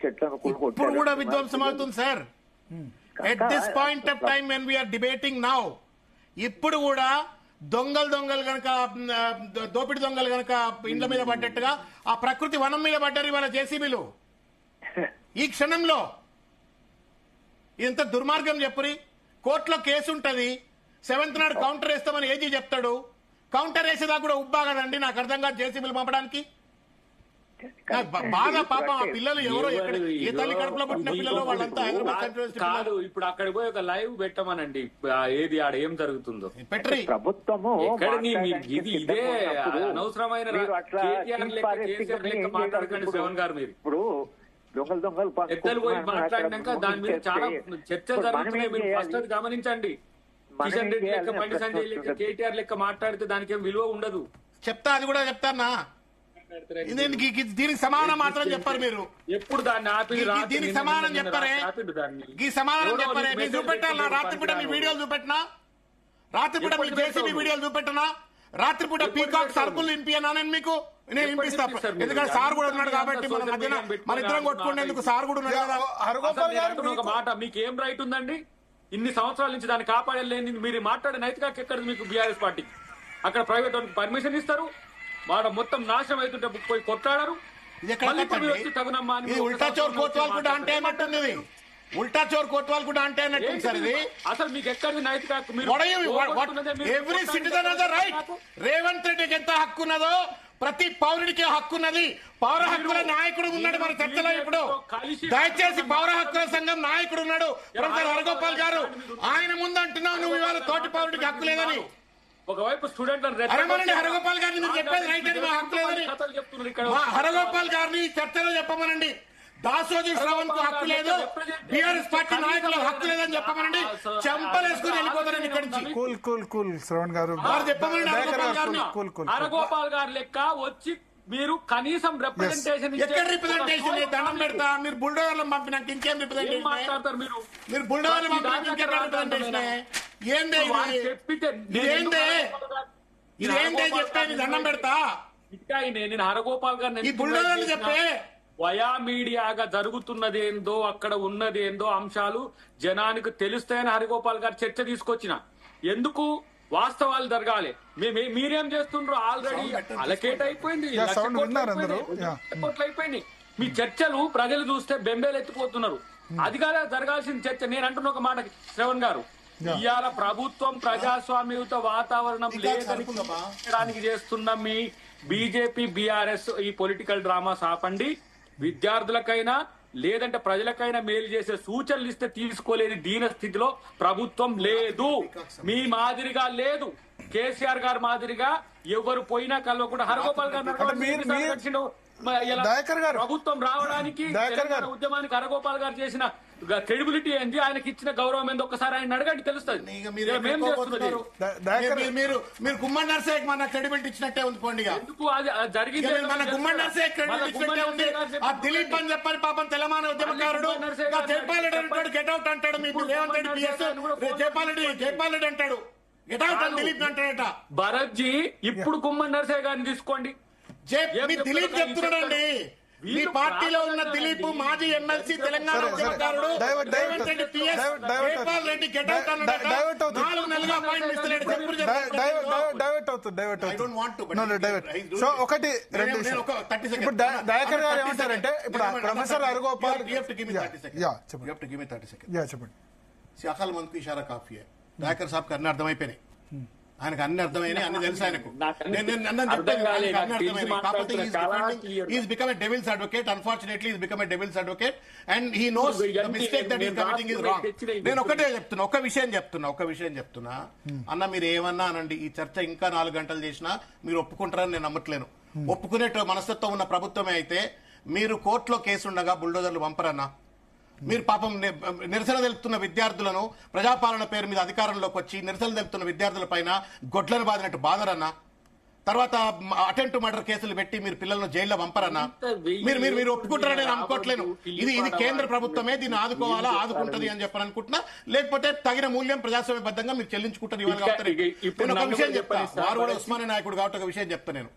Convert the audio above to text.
చెట్లను ఇప్పుడు కూడా విధ్వంసం అవుతుంది sir. At this point of time when we are debating now, ఇప్పుడు కూడా దొంగలు గనక, దోపిడి దొంగలు గనక ఇండ్ల మీద పడ్డట్టుగా ఆ ప్రకృతి వనం మీద పడ్డారు ఇవాళ జేసీబీలు ఈ క్షణంలో. ఇంత దుర్మార్గం చెప్పురి. కోర్టులో కేసు ఉంటది, 7th నాడు కౌంటర్ వేస్తామని ఏజీ చెప్తాడు. కౌంటర్ వేసేదా కూడా ఉబ్బా కదండి, నాకు అర్థం కాదు జేసీబీలు పంపడానికి. బాగా పాపం ఆ పిల్లలు ఎవరో ఏ తల్లి కడుపులో పుట్టిన పిల్లలు వాళ్ళంతా హైదరాబాద్ కాదు. ఇప్పుడు అక్కడికి పోయి ఒక లైవ్ పెట్టమనండి, ఏది ఆడ ఏం జరుగుతుందో పెట్టరి. ప్రభుత్వము ఇదే అనవసరమైన మాట్లాడకండి శ్రవణ్ గారు. మీరు ఇప్పుడు దొంగలు ఎద్దలు పోయి మాట్లాడినాక దాని మీద చాలా చర్చలు జరుగుతున్నాయి. మీరు ఫస్ట్ అది గమనించండి. కిషన్ రెడ్డి లెక్క, బండి సంజయ్ లెక్క, కేటీఆర్ లెక్క మాట్లాడితే దానికి ఏం విలువ ఉండదు. చెప్తా, అది కూడా చెప్తానా. దీనికి సమానం మాత్రం చెప్పారు మీరు. ఎప్పుడు దాన్ని ఆపి దీనికి సమానం చెప్పారే, ఈ సమానం చెప్పారే. మీరు చూపెట్టాలా రాత్రిపూట మీ వీడియోలు చూపెట్టినా, రాత్రిపూట మీ జేసీబీ వీడియోలు చూపెట్టినా, రాత్రిపూట పీకాక్ సరుకులు వినిపియనా నేను మీకు? నేను వినిపిస్తా, ఎందుకంటే సార్ కూడా ఉన్నాడు కాబట్టి మన మధ్యన మన ఇద్దరం కొట్టుకునేందుకు సార్ కూడా ఉన్నాడు కదా. ఒక మాట, మీకు ఏం రైట్ ఉందండి? ఇన్ని సంవత్సరాల నుంచి దాన్ని కాపాడలేని మీరు మాట్లాడే నైతిక ఎక్కడ మీకు బీఆర్ఎస్ పార్టీ? అక్కడ ప్రైవేట్ వాళ్ళకి పర్మిషన్ ఇస్తారు, వాడు మొత్తం నాశనం అవుతుంటే పోయి కొట్టాడారు. ఉల్టా చోర్ కోత్వాల్ కూడా అంటే ఏమంటుంది? ఉల్టా చోర్ కోత్వాల్ కూడా అంటే అన్నట్టు సార్ ఇది. అసలు మీకు ఎక్కడి నైతిక? Every citizen has a right. Revanth రెడ్డికి ఎంత హక్కు ఉన్నదో ప్రతి పౌరుడికి హక్కు ఉన్నది. పౌర హక్కుల నాయకుడు ఉన్నాడు మన చర్చలో ఇప్పుడు. దయచేసి పౌర హక్కుల సంఘం నాయకుడు ఉన్నాడు ప్రొఫెసర్ హరగోపాల్ గారు. ఆయన ముందు అంటున్నావు నువ్వు ఇవాళ తోటి పౌరుడికి హక్కు లేదని. ఒకవైపు స్టూడెంట్ హరగోపాల్ గారిని మీరు చెప్పేది రైట్ అని మా హక్కు లేదని. హరగోపాల్ గారిని చర్చలో చెప్పమనండి. దాసోజీ శ్రవణ్ కు హక్కు లేదు, బీఆర్ఎస్ పార్టీ నాయకులకు హక్కు లేదని చెప్పమనండి. చెంపలేసుకుని వెళ్ళిపోతారని ఇక్కడి నుంచి. కూల్ శ్రవణ్ గారు చెప్పమనండి. హరగోపాల్ గారు లెక్క వచ్చి మీరు కనీసం రిప్రజెంటేషన్ ఎక్కడ రిప్రజెంటేషన్ దండం పెడతా. మీరు బుల్డోజర్లు పంపినాక ఇంకేం రిప్రజెంటేషన్ మాట్లాడతారు? మీరు బుల్డోజర్లు పంపినాక ఇంకెక్కడ రిప్రజెంటేషన్? ఏందే ఇదేందే చెప్పేది దండం పెడతా. నేను హరగోపాల్ గారు ఈ బుల్డోజర్లు చెప్పే వయా మీడియాగా జరుగుతున్నదేందో, అక్కడ ఉన్నదేందో అంశాలు జనానికి తెలుస్తాయని హరిగోపాల్ గారు చర్చ తీసుకొచ్చిన. ఎందుకు? వాస్తవాలు జరగాలి. మీరేం చేస్తుండ్రు? ఆల్రెడీ అలకేట్ అయిపోయింది, కోట్లు అయిపోయింది. మీ చర్చలు ప్రజలు చూస్తే బెంబేలు ఎత్తిపోతున్నారు. అది కాదా జరగాల్సిన చర్చ. నేను అంటున్న ఒక మాట శ్రవణ్ గారు, ఇవాళ ప్రభుత్వం ప్రజాస్వామ్యయుత వాతావరణం లేదని చేస్తున్న మీ బీజేపీ బీఆర్ఎస్ ఈ పొలిటికల్ డ్రామాస్ ఆపండి. విద్యార్థులకైనా లేదంటే ప్రజలకైనా మేలు చేసే సూచనలు ఇస్తే తీసుకోలేని దీన స్థితిలో ప్రభుత్వం లేదు. మీ మాదిరిగా లేదు. కేసీఆర్ గారి మాదిరిగా ఎవరు పోయినా కలవకుండా హరగోపాల్ గారు ప్రభుత్వం రావడానికి ఉద్యమానికి హరగోపాల్ గారు చేసిన క్రెడిబిలిటీ ఏంది, ఆయనకి ఇచ్చిన గౌరవం ఏంది ఒక్కసారి ఆయన అడగండి తెలుస్తుంది. మీరు గుమ్మడి నర్సయ్యకి మన క్రెడిబిలిటీ ఇచ్చినట్టే ఉంది. పోండి ఎందుకు అది జరిగింది? మన గుమ్మడి నర్సయ్య క్రెడిబిలిటీ ఇచ్చినట్టే ఉంది. ఆ దిలీప్ అని చెప్పాలి పాపం తెలంగాణ ఉద్యమకారుడు. జైపాల్ రెడ్డి అంటాడు గెట్ అవుట్ అంటాడు. మీకు రేవంత్ రెడ్డి పిఎస్ జైపాల్ రెడ్డి అంటాడు గెట్ అవుట్ అని దిలీప్ అంటాడట. భరత్ జీ ఇప్పుడు గుమ్మడి నర్సయ్య గారిని తీసుకోండి. దిలీప్ చెప్తున్నాడండి. మీ పార్టీలో ఉన్న దిలీప్ మాజీ ఎమ్మెల్సీ తెలంగాణ ఉద్యమకారుడు Revanth Reddy PS Jaipal Reddy get out అన్నాడట. 4 నెలలుగా అపాయింట్మెంట్ ఇస్తలేడు. సో ఒకటి ఇప్పుడు దయాకర్ గారు ఏమంటారంటే ఇప్పుడు ప్రొఫెసర్ హరగోపాల్ చెప్పండి. అకాల మందికి ఇషారా కాఫీ దయాకర్ సాబ్ కి అన్ని అర్థమైపోయినాయి. ఆయనకు అన్ని అర్థమైనాయి, అన్ని తెలుసు ఆయనకు. He's become a devil's advocate. Unfortunately, he's become a devil's advocate, and he knows the mistake that he's committing is wrong. నేను ఒకటే చెప్తున్నా, ఒక విషయం చెప్తున్నా అన్న. మీరు ఏమన్నా అనండి, ఈ చర్చ ఇంకా 4 గంటలు చేసినా మీరు ఒప్పుకుంటారని నేను నమ్మట్లేను. ఒప్పుకునే మనస్తత్వం ఉన్న ప్రభుత్వమే అయితే మీరు కోర్టులో కేసు ఉండగా బుల్డోజర్లు పంపరన్నా. మీరు పాపం నిరసన తెలుపుతున్న విద్యార్థులను ప్రజాపాలన పేరు మీద అధికారంలోకి వచ్చి నిరసన తెలుపుతున్న విద్యార్థుల పైన గొడ్లను బాదినట్టు బాధరన్నా. తర్వాత అటెంప్ట్ మర్డర్ కేసులు పెట్టి మీరు పిల్లలను జైల్లో పంపరన్నా. మీరు ఒప్పుకుంటారని నేను అనుకోవట్లేను. ఇది కేంద్ర ప్రభుత్వమే దీన్ని ఆదుకోవాలా, ఆదుకుంటది అని చెప్పని అనుకుంటున్నా. లేకపోతే తగిన మూల్యం ప్రజాస్వామ్యబద్ధంగా మీరు చెల్లించుకుంటారు. ఇవాళ నేను ఒక విషయం చెప్తా. వారు కూడా ఉస్మానియా నాయకుడు కాబట్టి ఒక విషయం చెప్తా నేను.